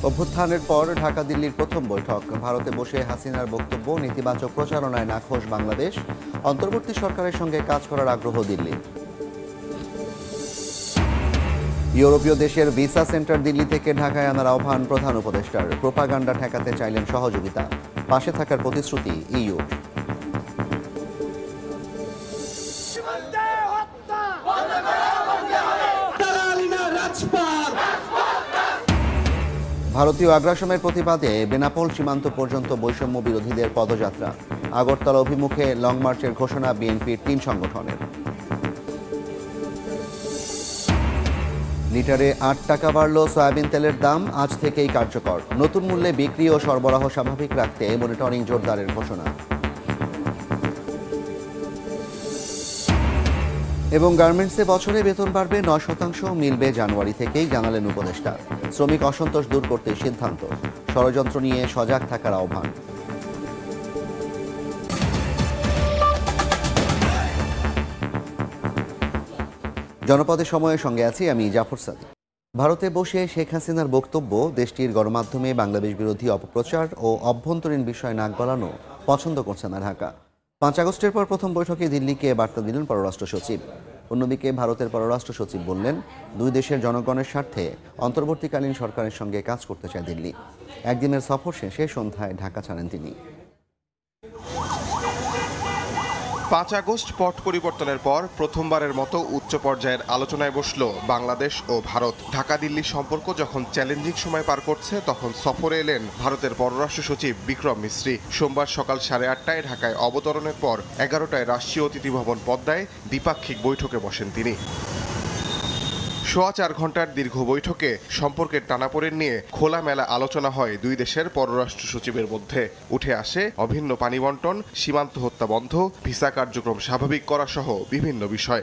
অভ্যুত্থানের পর ঢাকা দিল্লির প্রথম বৈঠক। ভারতে বসে হাসিনার বক্তব্য, নেতিবাচক প্রচারণায় নাখোশ বাংলাদেশ। অন্তর্বর্তী সরকারের সঙ্গে কাজ করার আগ্রহ দিল্লি। ইউরোপীয় দেশের ভিসা সেন্টার দিল্লি থেকে ঢাকায় আনার আহ্বান প্রধান উপদেষ্টার। প্রোপাগান্ডা ঠেকাতে চাইলেন সহযোগিতা, পাশে থাকার প্রতিশ্রুতি ইইউ। ভারতীয় আগ্রাসনের প্রতিবাদে বেনাপোল সীমান্ত পর্যন্ত বৈষম্য বিরোধীদের পদযাত্রা। আগরতলা অভিমুখে লং মার্চের ঘোষণা বিএনপির ৩ সংগঠনের। লিটারে ৮ টাকা বাড়ল সয়াবিন তেলের দাম, আজ থেকেই কার্যকর। নতুন মূল্যে বিক্রি ও সরবরাহ স্বাভাবিক রাখতে মনিটরিং জোরদারের ঘোষণা। এবং গার্মেন্টসে বছরে বেতন বাড়বে ৯%, মিলবে জানুয়ারি থেকেই, জানালেন উপদেষ্টা। শ্রমিক অসন্তোষ দূর করতে সিদ্ধান্ত, ষড়যন্ত্র নিয়ে সজাগ থাকার আহ্বান। জনপদের সময়ের সঙ্গে আছি আমি জাফর সাদিক। ভারতে বসে শেখ হাসিনার বক্তব্য, দেশটির গণমাধ্যমে বাংলাদেশ বিরোধী অপপ্রচার ও অভ্যন্তরীণ বিষয় নাক গলানো পছন্দ করছে না ঢাকা। ৫ আগস্টের পর প্রথম বৈঠকে দিল্লিকে বার্তা দিলেন পররাষ্ট্র সচিব। অন্যদিকে ভারতের পররাষ্ট্র সচিব বললেন, দুই দেশের জনগণের স্বার্থে অন্তর্বর্তীকালীন সরকারের সঙ্গে কাজ করতে চায় দিল্লি। একদিনের সফর শেষে সন্ধ্যায় ঢাকা ছাড়েন তিনি। ৫ আগস্ট পট পরিবর্তনের পর প্রথমবারের মতো উচ্চ পর্যায়ের আলোচনায় বসল বাংলাদেশ ও ভারত। ঢাকা দিল্লির সম্পর্ক যখন চ্যালেঞ্জিং সময় পার করছে, তখন সফরে এলেন ভারতের পররাষ্ট্র সচিব বিক্রম মিশ্রি। সোমবার সকাল 8:30টায় ঢাকায় অবতরণের পর 11টায় রাষ্ট্রীয় অতিথি ভবন পদ্মায় দ্বিপাক্ষিক বৈঠকে বসেন তিনি। 4.25 ঘন্টার দীর্ঘ বৈঠকে সম্পর্কের টানাপোড়েন নিয়ে খোলামেলা আলোচনা হয় দুই দেশের পররাষ্ট্র সচিবের মধ্যে। উঠে আসে অভিন্ন পানি বন্টন, সীমান্ত হত্যা বন্ধ, ভিসা কার্যক্রম স্বাভাবিক করা সহ বিভিন্ন বিষয়।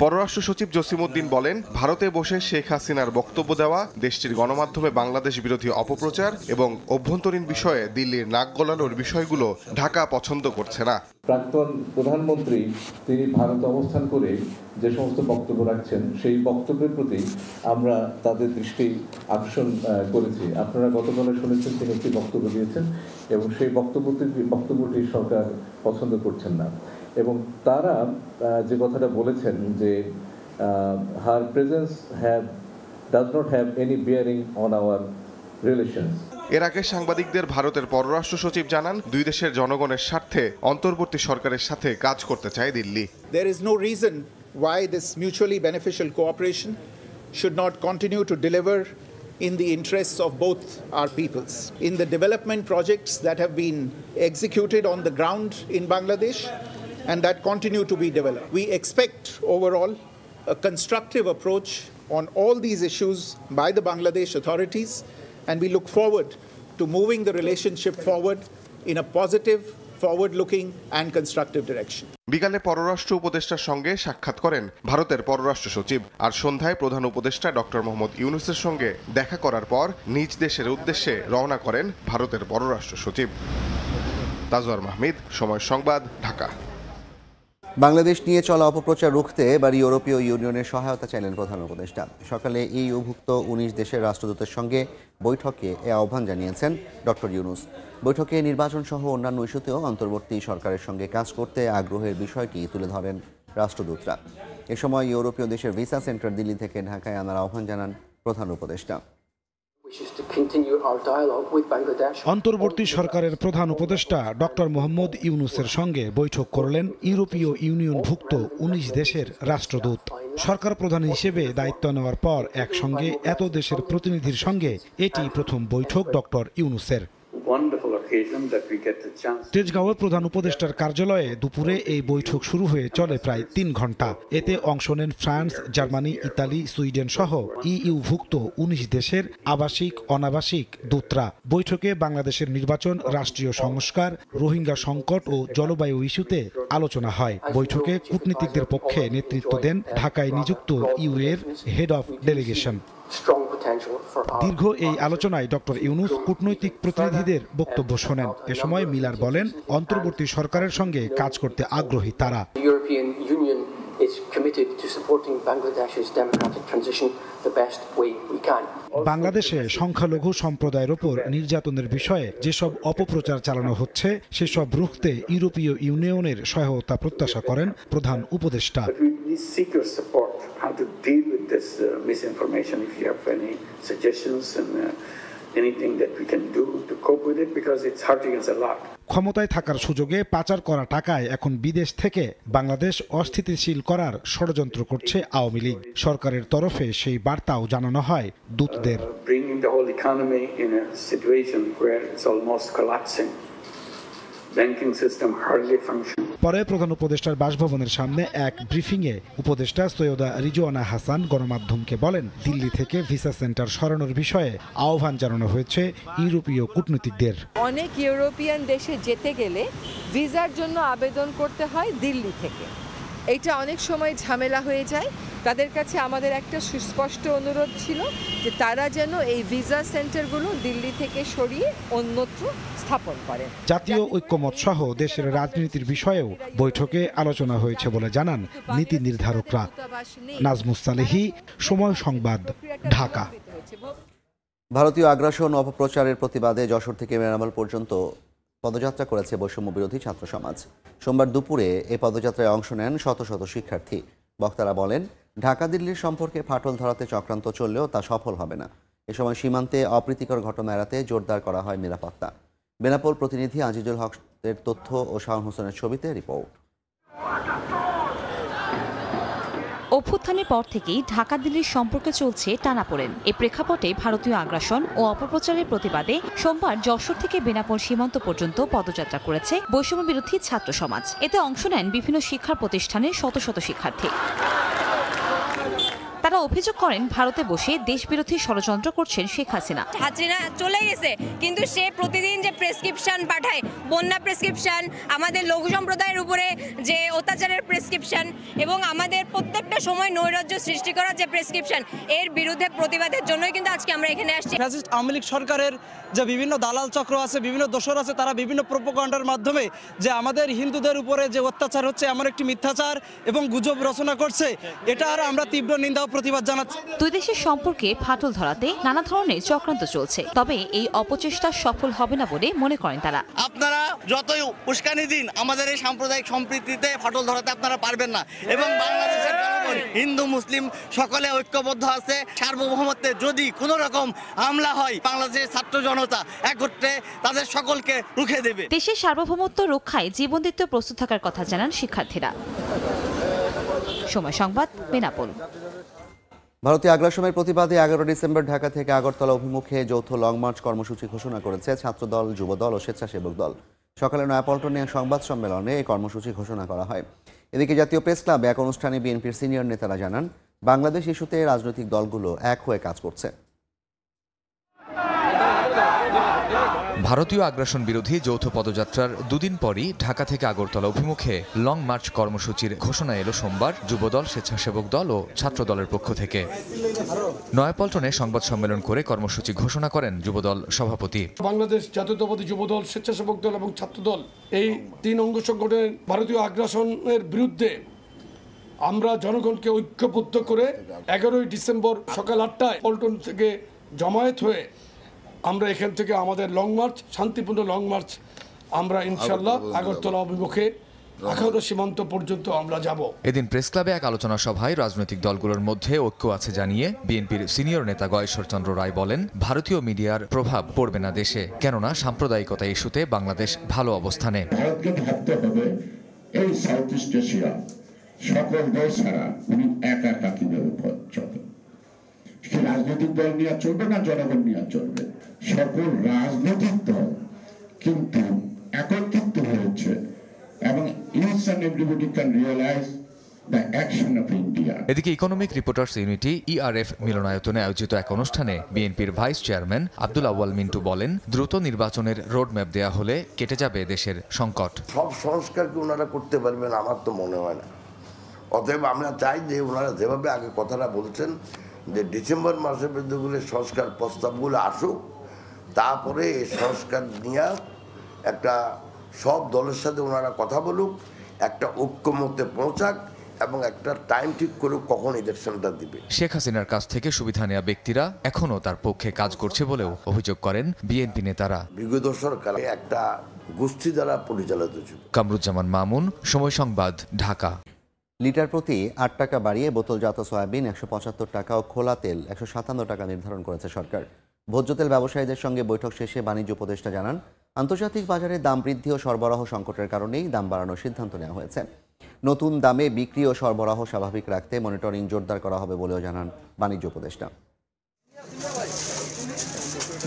পররাষ্ট্র সচিব জসিমউদ্দিন বলেন, ভারতে বসে শেখ হাসিনার বক্তব্য দেওয়া, দেশটির গণমাধ্যমে বাংলাদেশ বিরোধী অপপ্রচার এবং অভ্যন্তরীণ বিষয়ে দিল্লির নাক গলানোর বিষয়গুলো ঢাকা পছন্দ করছে না। প্রাক্তন প্রধানমন্ত্রী তিনি ভারতে অবস্থান করে যে সমস্ত বক্তব্য রাখছেন, সেই বক্তব্যের প্রতি আমরা তাদের দৃষ্টি আকর্ষণ করেছি। আপনারা গতকালে শুনেছেন তিনি একটি বক্তব্য দিয়েছেন এবং সেই বক্তব্যটি সরকার পছন্দ করছেন না। এবং তারা যে কথাটা বলেছেন যে her presence does not have any bearing on our relations. এর আগে সাংবাদিকদের ভারতের পররাষ্ট্র সচিব জানান, দুই দেশের জনগণের স্বার্থে অন্তর্বর্তী সরকারের সাথে কাজ করতে চায় Delhi. There is no reason why this mutually beneficial cooperation should not continue to deliver in the interests of both our peoples. In the development projects that have been executed on the ground in Bangladesh and that continue to be developed, we expect overall a constructive approach on all these issues by the Bangladesh authorities, and we look forward to moving the relationship forward in a positive, forward-looking and constructive direction. বিকালে পররাষ্ট্র উপদেষ্টার সঙ্গে সাক্ষাৎ করেন ভারতের পররাষ্ট্র সচিব। আর সন্ধ্যায় প্রধান উপদেষ্টা ডক্টর মোহাম্মদ ইউনূসের সঙ্গে দেখা করার পর নিজ দেশের উদ্দেশ্যে রওনা করেন ভারতের পররাষ্ট্র সচিব। তাজওয়ার মাহমুদ, সময় সংবাদ, ঢাকা। বাংলাদেশ নিয়ে চলা অপপ্রচার রুখতে এবার ইউরোপীয় ইউনিয়নের সহায়তা চাইলেন প্রধান উপদেষ্টা। সকালে ইইউভুক্ত 19 দেশের রাষ্ট্রদূতের সঙ্গে বৈঠকে এ আহ্বান জানিয়েছেন ডক্টর ইউনূস। বৈঠকে নির্বাচন সহ অন্যান্য ইস্যুতেও অন্তর্বর্তী সরকারের সঙ্গে কাজ করতে আগ্রহের বিষয়টি তুলে ধরেন রাষ্ট্রদূতরা। এ সময় ইউরোপীয় দেশের ভিসা সেন্টার দিল্লি থেকে ঢাকায় আনার আহ্বান জানান প্রধান উপদেষ্টা। অন্তর্বর্তী সরকারের প্রধান উপদেষ্টা ডক্টর মোহাম্মদ ইউনূসের সঙ্গে বৈঠক করলেন ইউরোপীয় ইউনিয়নভুক্ত 19 দেশের রাষ্ট্রদূত। সরকার প্রধান হিসেবে দায়িত্ব নেওয়ার পর একসঙ্গে এত দেশের প্রতিনিধির সঙ্গে এটি প্রথম বৈঠক ডক্টর ইউনূসের। তেজগাঁওয়ের প্রধান উপদেষ্টার কার্যালয়ে দুপুরে এই বৈঠক শুরু হয়ে চলে প্রায় 3 ঘন্টা। এতে অংশ নেন ফ্রান্স, জার্মানি, ইতালি, সুইডেন সহ ইইউভুক্ত 19 দেশের আবাসিক, অনাবাসিক দূতরা। বৈঠকে বাংলাদেশের নির্বাচন, রাষ্ট্রীয় সংস্কার, রোহিঙ্গা সংকট ও জলবায়ু ইস্যুতে আলোচনা হয়। বৈঠকে কূটনীতিকদের পক্ষে নেতৃত্ব দেন ঢাকায় নিযুক্ত ইউএর হেড অফ ডেলিগেশন। দীর্ঘ এই আলোচনায় ডক্টর ইউনূস কূটনৈতিক প্রতিনিধিদের বক্তব্য শোনেন। এ সময় মিলার বলেন, অন্তর্বর্তী সরকারের সঙ্গে কাজ করতে আগ্রহী তারা। committed to supporting Bangladesh's democratic transition the best way we can. বাংলাদেশে সংখ্যালঘু সম্প্রদায়ের উপর নির্যাতনের বিষয়ে যেসব অপপ্রচার চালানো হচ্ছে সেসব রুখতে ইউরোপীয় ইউনিয়নের সহায়তা প্রত্যাশা করেন প্রধান উপদেষ্টা। We seek your support how to deal with this misinformation. If you have any suggestions and anything that we can do to cope with it, because it's hurting us a lot. ক্ষমতায় থাকার সুযোগে পাচার করা টাকায় এখন বিদেশ থেকে বাংলাদেশ অস্থিতিশীল করার ষড়যন্ত্র করছে আওয়ামী লীগ। সরকারের তরফে সেই বার্তাও জানানো হয় দূতদের। Bringing the whole economy in a situation where it's almost collapsing. Banking system hardly function. পরে প্রধান উপদেষ্টার বাসভবনের সামনে এক ব্রিফিংয়ে উপদেষ্টা সৈয়দা রিজওয়ানা হাসান গণমাধ্যমকে বলেন, দিল্লি থেকে ভিসা সেন্টার সরানোর বিষয়ে আহ্বান জানানো হয়েছে ইউরোপীয় কূটনীতিকদের। অনেক ইউরোপিয়ান দেশে যেতে গেলে ভিসার জন্য আবেদন করতে হয় দিল্লি থেকে। এটা অনেক সময় ঝামেলা হয়ে যায়। তাদের কাছে আমাদের একটা সুস্পষ্ট অনুরোধ ছিল যে তারা যেন এই ভিসা সেন্টারগুলো দিল্লি থেকে সরিয়ে অন্যত্র স্থাপন করেন। জাতীয় ঐক্যমত সহ দেশের রাজনীতির বিষয়েও বৈঠকে আলোচনা হয়েছে বলে জানান নীতি নির্ধারকরা। নাজমুস সালেহী, সময় সংবাদ, ঢাকা। ভারতীয় আগ্রাসন ও অপপ্রচারের প্রতিবাদে যশোর থেকে মেরামল পর্যন্ত পদযাত্রা করেছে বৈষম্য বিরোধী ছাত্র সমাজ। সোমবার দুপুরে এই পদযাত্রায় অংশ নেন শত শত শিক্ষার্থী। বক্তারা বলেন, ঢাকা দিল্লির সম্পর্কে ফাটল ধরাতে চক্রান্ত চললেও তা সফল হবে না। এ সময় সীমান্তে অপ্রীতিকর ঘটনা এড়াতে জোরদার করা হয় নিরাপত্তা। বেনাপোল প্রতিনিধি আজিজুল হকের তথ্য ও শাওন হোসেনের ছবিতে রিপোর্ট। অভ্যুত্থানের পর থেকেই ঢাকা দিল্লির সম্পর্কে চলছে টানাপোড়েন। এ প্রেক্ষাপটে ভারতীয় আগ্রাসন ও অপপ্রচারের প্রতিবাদে সোমবার যশোর থেকে বেনাপোল সীমান্ত পর্যন্ত পদযাত্রা করেছে বৈষম্য বিরোধী ছাত্র সমাজ। এতে অংশ নেন বিভিন্ন শিক্ষা প্রতিষ্ঠানের শত শত শিক্ষার্থী। তারা অভিযোগ করেন, ভারতে বসে দেশবিরোধী ষড়যন্ত্র করছেন শেখ হাসিনা। হাসিনা চলে গেছে, কিন্তু সে প্রতিদিন যে প্রেসক্রিপশন পাঠায়, বন্যা প্রেসক্রিপশন, আমাদের লঘু সম্প্রদায়ের উপরে যে অত্যাচারের প্রেসক্রিপশন এবং আমাদের প্রত্যেকটা সময় নৈরাজ্য সৃষ্টি করার যে প্রেসক্রিপশন, এর বিরুদ্ধে প্রতিবাদের জন্যই কিন্তু আজকে আমরা এখানে আসছি। ফ্যাসিস্ট আওয়ামী লীগ সরকারের যে বিভিন্ন দালাল চক্র আছে, বিভিন্ন দোসর আছে, তারা বিভিন্ন প্রোপাগান্ডার মাধ্যমে যে আমাদের হিন্দুদের উপরে যে অত্যাচার হচ্ছে এমন একটি মিথ্যাচার এবং গুজব রচনা করছে, এটা আর আমরা তীব্র নিন্দা প্রতিবাদ জানাচ্ছি। দুই দেশের সম্পর্কে ফাটল ধরাতে নানা ধরনের চক্রান্ত চলছে, তবে এই অপচেষ্টা সফল হবে না বলে মনে করেন তারা। আপনারা যতই উস্কানি দিন, আমাদের এই সাম্প্রদায়িক সম্প্রীতিতে ফাটল ধরাতে আপনারা পারবেন না। এবং বাংলাদেশের জনগণ, হিন্দু মুসলিম সকলে ঐক্যবদ্ধ আছে। সার্বভৌমত্বে যদি কোনো রকম হামলা হয়, বাংলাদেশের ছাত্র জনতা একত্রে তাদের সকলকে রুখে দেবে। দেশের সার্বভৌমত্ব রক্ষায় জীবন দিতে প্রস্তুত থাকার কথা জানান শিক্ষার্থীরা। সময় সংবাদ, বেনাপোল। ভারতীয় আগ্রাসনের প্রতিবাদে 11 ডিসেম্বর ঢাকা থেকে আগরতলা অভিমুখে যৌথ লং মার্চ কর্মসূচি ঘোষণা করেছে ছাত্রদল, যুবদল ও স্বেচ্ছাসেবক দল। সকালে নয়াপল্টনে সংবাদ সম্মেলনে এই কর্মসূচি ঘোষণা করা হয়। এদিকে জাতীয় প্রেস ক্লাবে এক অনুষ্ঠানে বিএনপির সিনিয়র নেতারা জানান, বাংলাদেশ ইস্যুতে রাজনৈতিক দলগুলো এক হয়ে কাজ করছে। ভারতীয় আগ্রাসন বিরোধী যৌথ পদযাত্রার দুদিন পরই ঢাকা থেকে আগরতলা অভিমুখে লং মার্চ কর্মসূচির ঘোষণা এলো সোমবার যুবদল, স্বেচ্ছাসেবক দল ও ছাত্র দলের পক্ষ থেকে। নয়াপল্টনে সংবাদ সম্মেলন করে কর্মসূচি ঘোষণা করেন যুবদল সভাপতি। বাংলাদেশ জাতীয়তাবাদী যুবদল, স্বেচ্ছাসেবক দল এবং ছাত্র দল, এই তিন অঙ্গ সংগঠনের ভারতীয় আগ্রাসনের বিরুদ্ধে আমরা জনগণকে ঐক্যবদ্ধ করে 11 ডিসেম্বর সকাল 8টায় পল্টন থেকে জমায়েত হয়ে আমরা এখান থেকে আমাদের লং মার্চ, শান্তিপূর্ণ লং মার্চ আমরা ইনশাআল্লাহ আগরতলা অভিমুখে আখাউড়া সীমান্ত পর্যন্ত আমরা যাব। এদিন প্রেস ক্লাবে এক আলোচনা সভায় রাজনৈতিক দলগুলোর মধ্যে ঐক্য আছে জানিয়ে বিএনপির সিনিয়র নেতা গয়েশ্বরচন্দ্র রায় বলেন, ভারতীয় মিডিয়ার প্রভাব পড়বে না দেশে, কেননা সাম্প্রদায়িকতা ইস্যুতে বাংলাদেশ ভালো অবস্থানে। ভারতকে ভাবতে হবে এই সাউথ ইস্ট এশিয়া সকল দেশ ছাড়া উনি একা একা কিভাবে চলবে। সে রাজনৈতিক দল নিয়ে চলবে না, জনগণ নিয়ে চলবে। সকল রাজনৈতিক দল কিন্তু একত্রিত হয়েছে এবং each and everybody can realise the action of India. এদিকে ইকোনমিক রিপোর্টার্স ইউনিটি ইআরএফ মিলনায়তনে আয়োজিত এক অনুষ্ঠানে বিএনপির ভাইস চেয়ারম্যান আব্দুল আউয়াল মিন্টু বলেন, দ্রুত নির্বাচনের রোডম্যাপ দেয়া হলে কেটে যাবে দেশের সংকট। সব সংস্কারকে ওনারা করতে পারবেন আমার তো মনে হয় না। অতএব আমরা চাই যে ওনারা যেভাবে আগে কথাটা বলছেন যে ডিসেম্বর মাসের মধ্যে সংস্কার প্রস্তাবগুলো আসুক, তারপরে এই সংস্কার নিয়ে একটা সব দলের সাথে ওনারা কথা বলুক, একটা ঐক্যমত্যে পৌঁছাক, এবং একটা টাইম ঠিক করে কখন ইলেকশনটা দিবে। শেখ হাসিনার কাছ থেকে সুবিধা নেওয়া ব্যক্তিরা এখনও তার পক্ষে কাজ করছে বলেও অভিযোগ করেন বিএনপি নেতারা। বিগত সরকারে একটা গোষ্ঠী দ্বারা পরিচালিত ছিল। কামরুজ্জামান মামুন, সময় সংবাদ, ঢাকা। লিটার প্রতি 8 টাকা বাড়িয়ে বোতলজাত সয়াবিন 175 টাকা ও খোলা তেল 157 টাকা নির্ধারণ করেছে সরকার। ভোজ্য তেল ব্যবসায়ীদের সঙ্গে বৈঠক শেষে বাণিজ্য উপদেষ্টা জানান, আন্তর্জাতিক বাজারে দাম বৃদ্ধি ও সরবরাহ সংকটের কারণেই দাম বাড়ানোর সিদ্ধান্ত নেওয়া হয়েছে। নতুন দামে বিক্রি ও সরবরাহ স্বাভাবিক রাখতে মনিটরিং জোরদার করা হবে বলেও জানান বাণিজ্য উপদেষ্টা।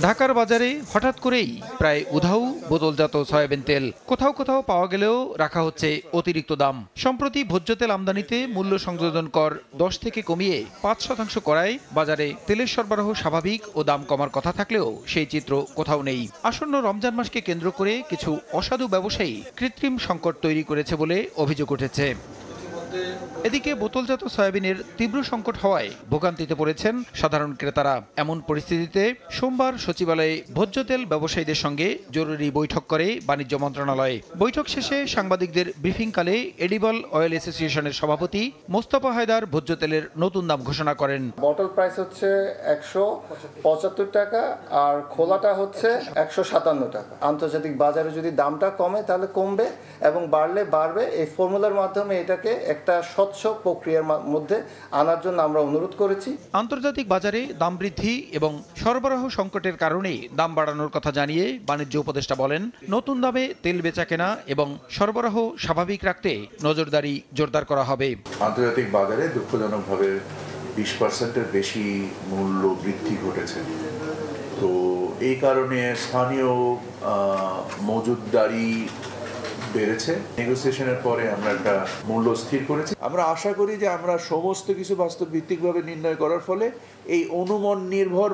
ঢাকার বাজারে হঠাৎ করেই প্রায় উধাও বোতলজাত সয়াবিন তেল, কোথাও কোথাও পাওয়া গেলেও রাখা হচ্ছে অতিরিক্ত দাম। সম্প্রতি ভোজ্য তেল আমদানিতে মূল্য সংযোজন কর 10 থেকে কমিয়ে 5% করায় বাজারে তেলের সরবরাহ স্বাভাবিক ও দাম কমার কথা থাকলেও সেই চিত্র কোথাও নেই। আসন্ন রমজান মাসকে কেন্দ্র করে কিছু অসাধু ব্যবসায়ী কৃত্রিম সংকট তৈরি করেছে বলে অভিযোগ উঠেছে। এদিকে বোতলজাত সয়াবিনের তীব্র সংকট হওয়ায় ভোগান্তিতে পড়েছেন সাধারণ ক্রেতারা। এমন পরিস্থিতিতে সোমবার সচিবালয়ে ভোজ্য তেল ব্যবসায়ীদের সঙ্গে জরুরি বৈঠক করে বাণিজ্য মন্ত্রণালয়। বৈঠক শেষে সাংবাদিকদের ব্রিফিংকালে এডিবল অয়েল অ্যাসোসিয়েশনের সভাপতি মোস্তফা হায়দার ভোজ্য তেলের নতুন দাম ঘোষণা করেন। বটল প্রাইস হচ্ছে 175 টাকা আর খোলাটা হচ্ছে 157 টাকা। আন্তর্জাতিক বাজারে যদি দামটা কমে তাহলে কমবে এবং বাড়লে বাড়বে। এই ফর্মুলার মাধ্যমে এটাকে একটা স্বচ্ছ প্রক্রিয়ার মধ্যে আনার জন্য আমরা অনুরোধ করেছি। আন্তর্জাতিক বাজারে দাম বৃদ্ধি এবং সরবরাহ সংকটের কারণে দাম বাড়ানোর কথা জানিয়ে বাণিজ্য উপদেষ্টা বলেন, নতুন দামে তেল বেচাকেনা এবং সরবরাহ স্বাভাবিক রাখতে নজরদারি জোরদার করা হবে। আন্তর্জাতিক বাজারে দুঃখজনকভাবে 20%-এর বেশি মূল্য বৃদ্ধি ঘটেছে। তো এই কারণে স্থানীয় মজুতদারি বেড়েছে। নেগোসিয়েশনের পরে আমরা একটা মূল্য স্থির করেছি। আমরা আশা করি যে আমরা সমস্ত কিছু বাস্তব ভিত্তিকভাবে নির্ণয় করার ফলে এই অনুমান নির্ভর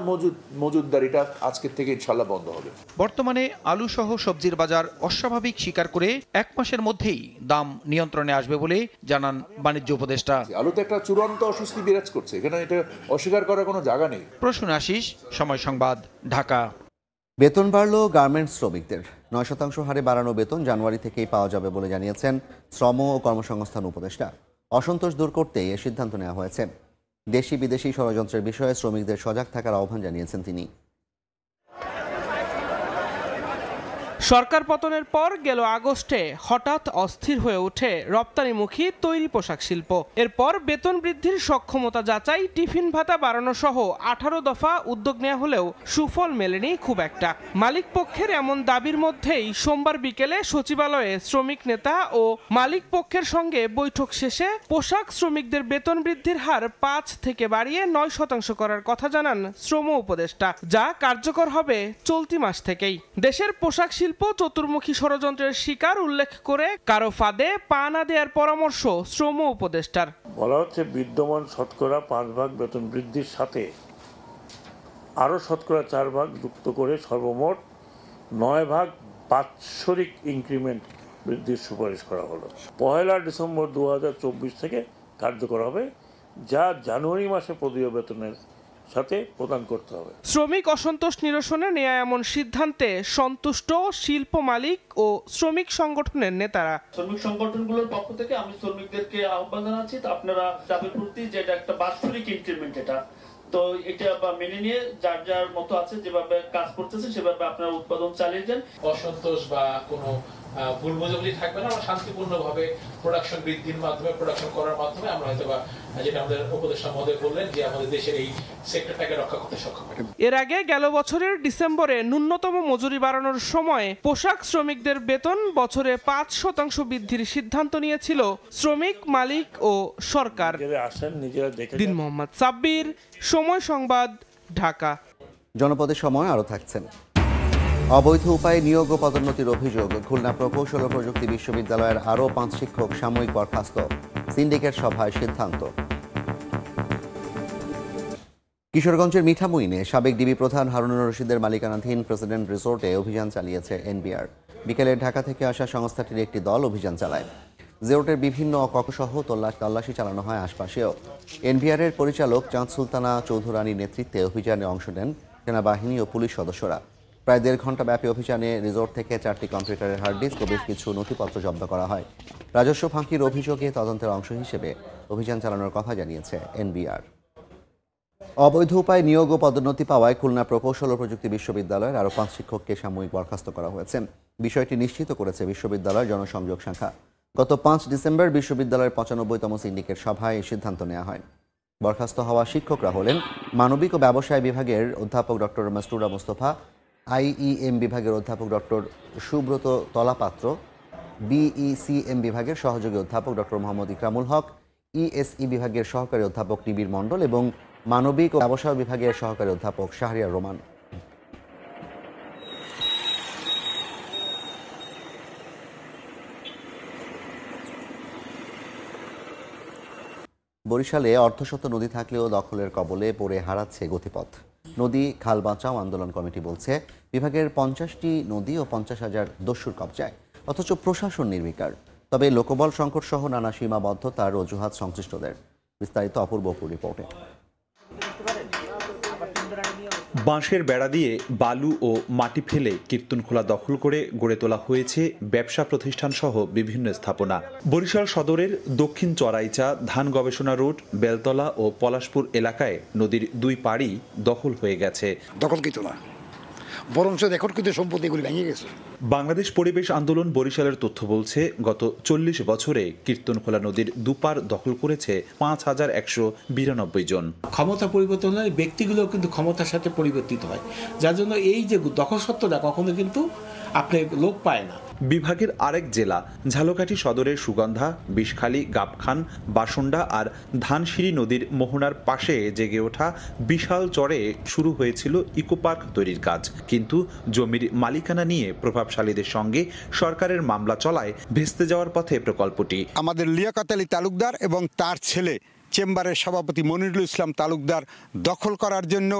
মজুতদারিটা আজকের থেকে ইনশাল্লাহ বন্ধ হবে। বর্তমানে আলু সহ সবজির বাজার অস্বাভাবিক স্বীকার করে 1 মাসের মধ্যেই দাম নিয়ন্ত্রণে আসবে বলে জানান বাণিজ্য উপদেষ্টা। আলুতে একটা চূড়ান্ত অস্বস্তি বিরাজ করছে, এখানে এটা অস্বীকার করার কোনো জায়গা নেই। প্রসূন আশিস, সময় সংবাদ, ঢাকা। বেতন বাড়ল গার্মেন্টস শ্রমিকদের। 9% হারে বাড়ানো বেতন জানুয়ারি থেকেই পাওয়া যাবে বলে জানিয়েছেন শ্রম ও কর্মসংস্থান উপদেষ্টা। অসন্তোষ দূর করতেই এ সিদ্ধান্ত নেওয়া হয়েছে। দেশি বিদেশি ষড়যন্ত্রের বিষয়ে শ্রমিকদের সজাগ থাকার আহ্বান জানিয়েছেন তিনি। সরকার পতনের পর গেল আগস্টে হঠাৎ অস্থির হয়ে ওঠে রপ্তানিমুখী তৈরি পোশাক শিল্প। এরপর বেতন বৃদ্ধির সক্ষমতা যাচাই, টিফিন ভাতা বাড়ানো সহ 18 দফা উদ্যোগ নেওয়া হলেও সুফল মেলেনি খুব একটা। মালিক পক্ষের এমন দাবির মধ্যেই সোমবার বিকেলে সচিবালয়ে শ্রমিক নেতা ও মালিক পক্ষের সঙ্গে বৈঠক শেষে পোশাক শ্রমিকদের বেতন বৃদ্ধির হার 5 থেকে বাড়িয়ে 9% করার কথা জানান শ্রম উপদেষ্টা, যা কার্যকর হবে চলতি মাস থেকেই। দেশের পোশাক শিল্প চতুর্মুখী ষড়যন্ত্রের শিকার উল্লেখ করে কারো ফাঁদে পা না দেওয়ার পরামর্শ শ্রম উপদেষ্টার। বলা হচ্ছে বিদ্যমান শতকরা 5 ভাগ বেতন বৃদ্ধির সাথে আরও শতকরা 4 ভাগ যুক্ত করে সর্বমোট 9 ভাগ বাৎসরিক ইনক্রিমেন্ট বৃদ্ধির সুপারিশ করা হলো। 1 ডিসেম্বর 2024 থেকে কার্যকর হবে, যা জানুয়ারি মাসে পদীয় বেতনের সাথে প্রদান করতে হবে। শ্রমিক অসন্তোষ নিরসনে নেয়া এমন সিদ্ধান্তে সন্তুষ্ট শিল্প মালিক ও শ্রমিক সংগঠনের নেতারা। শ্রমিক সংগঠনগুলোর পক্ষ থেকে আমি শ্রমিকদেরকে আহ্বান জানাচ্ছি, আপনারা দাবির প্রতি যেটা একটা বাৎসরিক ইনক্রিমেন্ট, এটা তো এটা মেনে নিয়ে যার যার মতো আছে যেভাবে কাজ করতেছে সেভাবে আপনারা উৎপাদন চালিয়ে যান। অসন্তোষ বা কোনো ভুল বোঝাবুঝি থাকবে না। আমরা শান্তিপূর্ণভাবে প্রোডাকশন বৃদ্ধির মাধ্যমে, প্রোডাকশন করার মাধ্যমে আমরা হয়তো বা যেটা আমাদের উপদেষ্টা মহোদয় বললেন যে আমাদের দেশের এই সেক্টরটাকে রক্ষা করতে সক্ষম হবে। এর আগে গেল বছরের ডিসেম্বরে ন্যূনতম মজুরি বাড়ানোর সময় পোশাক শ্রমিকদের বেতন বছরে 5% বৃদ্ধির সিদ্ধান্ত নিয়েছিল শ্রমিক মালিক ও সরকার। দিন মোহাম্মদ সাব্বির, সময় সংবাদ, ঢাকা। জনপদের সময় আরও থাকছেন। অবৈধ উপায়ে নিয়োগ ও পদোন্নতির অভিযোগ। খুলনা প্রকৌশল ও প্রযুক্তি বিশ্ববিদ্যালয়ের আরও 5 শিক্ষক সাময়িক বরখাস্ত। সিন্ডিকেট সভায় সিদ্ধান্ত। কিশোরগঞ্জের মিঠামুইনে সাবেক ডিবি প্রধান হারুনুর রশিদের মালিকানাধীন প্রেসিডেন্ট রিসোর্টে অভিযান চালিয়েছে এনবিআর। বিকেলে ঢাকা থেকে আসা সংস্থাটির একটি দল অভিযান চালায়। জেরোটের বিভিন্ন কক্ষসহ তল্লাশি চালানো হয় আশপাশেও। এনবিআরের পরিচালক চাঁদ সুলতানা চৌধুরানীর নেতৃত্বে অভিযানে অংশ নেন সেনাবাহিনী ও পুলিশ সদস্যরা। প্রায় 1.5 ঘন্টা ব্যাপী অভিযানে রিসোর্ট থেকে 4টি কম্পিউটারের হার্ড ডিস্ক ও বেশ কিছু নথিপত্র জব্দ করা হয়। রাজস্ব ফাঁকির অভিযোগে তদন্তের অংশ হিসেবে অভিযান চালানোর কথা জানিয়েছে এনবিআর। অবৈধ উপায়ে নিয়োগ ও পদোন্নতি পাওয়ায় খুলনা প্রকৌশল ও প্রযুক্তি বিশ্ববিদ্যালয়ের আরও 5 শিক্ষককে সাময়িক বরখাস্ত করা হয়েছে। বিষয়টি নিশ্চিত করেছে বিশ্ববিদ্যালয়ের জনসংযোগ শাখা। গত 5 ডিসেম্বর বিশ্ববিদ্যালয়ের 95তম সিন্ডিকেট সভায় এই সিদ্ধান্ত নেওয়া হয়। বরখাস্ত হওয়া শিক্ষকরা হলেন মানবিক ও ব্যবসায় বিভাগের অধ্যাপক ডক্টর মাসরুরা মুস্তফা, আইইএম বিভাগের অধ্যাপক ডক্টর সুব্রত তলাপাত্র, বিইসিএম বিভাগের সহযোগী অধ্যাপক ডক্টর মোহাম্মদ ইকরামুল হক, ইএসই বিভাগের সহকারী অধ্যাপক নিবিড় মণ্ডল এবং মানবিক ও ব্যবসায় বিভাগের সহকারী অধ্যাপক শাহরিয়ার রোমান। বরিশালে অর্ধশত নদী থাকলেও দখলের কবলে পড়ে হারাচ্ছে গতিপথ। নদী খাল বাঁচাও আন্দোলন কমিটি বলছে বিভাগের 50টি নদী ও 50,000 দস্যুর কবজায়, অথচ প্রশাসন নির্বিকার। তবে লোকবল সংকট সহ নানা সীমাবদ্ধতার অজুহাত সংশ্লিষ্টদের। বিস্তারিত অপূর্ব রিপোর্টে। বাঁশের বেড়া দিয়ে বালু ও মাটি ফেলে কীর্তনখোলা দখল করে গড়ে তোলা হয়েছে ব্যবসা প্রতিষ্ঠান সহ বিভিন্ন স্থাপনা। বরিশাল সদরের দক্ষিণ চরাইচা, ধান গবেষণা রোড, বেলতলা ও পলাশপুর এলাকায় নদীর 2 পাড়ই দখল হয়ে গেছে। দখলকৃত না, বরঞ্চ রেকর্ডকৃত সম্পত্তিগুলি ভেঙে গেছে। বাংলাদেশ পরিবেশ আন্দোলন বরিশালের তথ্য বলছে গত 40 বছরে কীর্তনখোলা নদীর 2 পাড় দখল করেছে 5192 জন। ক্ষমতা পরিবর্তন হলে ব্যক্তিগুলো কিন্তু ক্ষমতার সাথে পরিবর্তিত হয়, যার জন্য এই যে দখলসত্ত্বটা কখনো কিন্তু আপনি লোপ পায় না। বিভাগের আরেক জেলা ঝালকাঠি সদরের সুগন্ধা, বিষখালী, গাবখান, বাসন্ডা আর ধানসিঁড়ি নদীর মোহনার পাশে জেগে ওঠা বিশাল চরে শুরু হয়েছিল ইকো পার্ক তৈরির কাজ, কিন্তু জমির মালিকানা নিয়ে প্রভাবশালীদের সঙ্গে সরকারের মামলা চলায় ভেস্তে যাওয়ার পথে প্রকল্পটি। আমাদের লিয়াকত আলী তালুকদার এবং তার ছেলে চেম্বারের সভাপতি মনিরুল ইসলাম তালুকদার দখল করার জন্য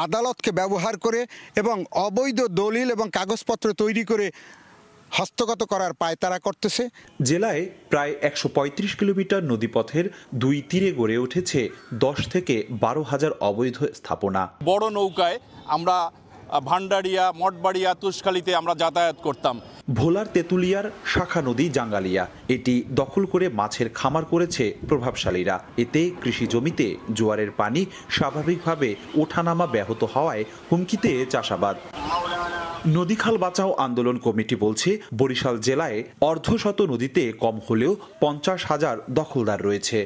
আদালতকে ব্যবহার করে এবং অবৈধ দলিল এবং কাগজপত্র তৈরি করে হস্তগত করার পায়তারা করতেছে। জেলায় প্রায় 135 কিলোমিটার নদীপথের 2 তীরে গড়ে উঠেছে 10 থেকে 12,000 অবৈধ স্থাপনা। বড় নৌকায় আমরা ভান্ডারিয়া, মঠবাড়িয়া, তুষখালীতে আমরা যাতায়াত করতাম। ভোলার তেঁতুলিয়ার শাখা নদী জাঙ্গালিয়া, এটি দখল করে মাছের খামার করেছে প্রভাবশালীরা। এতে কৃষি জমিতে জোয়ারের পানি স্বাভাবিকভাবে ওঠানামা ব্যাহত হওয়ায় হুমকিতে চাষাবাদ। নদীখাল বাঁচাও আন্দোলন কমিটি বলছে বরিশাল জেলায় অর্ধশত নদীতে কম হলেও 50,000 দখলদার রয়েছে।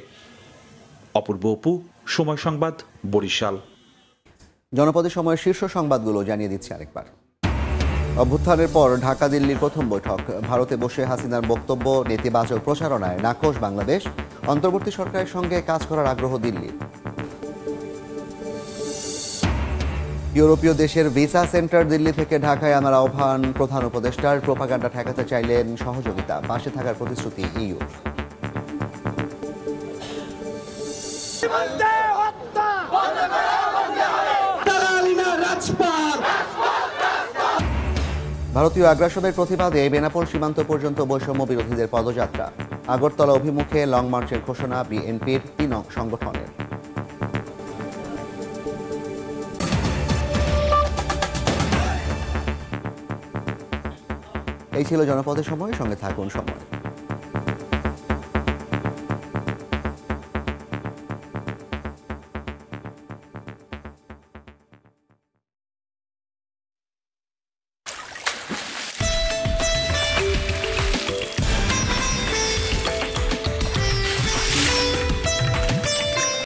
অপূর্ব অপু, সময় সংবাদ, বরিশাল। জনপদের সময়ের শীর্ষ সংবাদগুলো জানিয়ে দিচ্ছি আরেকবার। অভ্যুত্থানের পর ঢাকা দিল্লির প্রথম বৈঠক। ভারতে বসে হাসিনার বক্তব্য, নেতিবাচক প্রচারণায় নাখোশ বাংলাদেশ। অন্তর্বর্তী সরকারের সঙ্গে কাজ করার আগ্রহ দিল্লির। ইউরোপীয় দেশের ভিসা সেন্টার দিল্লি থেকে ঢাকায় আনার আহ্বান প্রধান উপদেষ্টার। প্রোপাগান্ডা ঠেকাতে চাইলেন সহযোগিতা, পাশে থাকার প্রতিশ্রুতি ইইউ। ভারতীয় আগ্রাসনের প্রতিবাদে বেনাপোল সীমান্ত পর্যন্ত বৈষম্য বিরোধীদের পদযাত্রা। আগরতলা অভিমুখে লং মার্চের ঘোষণা বিএনপির 3 সংগঠনের। এই ছিল জনপদের সময়, সঙ্গে থাকুন সময়।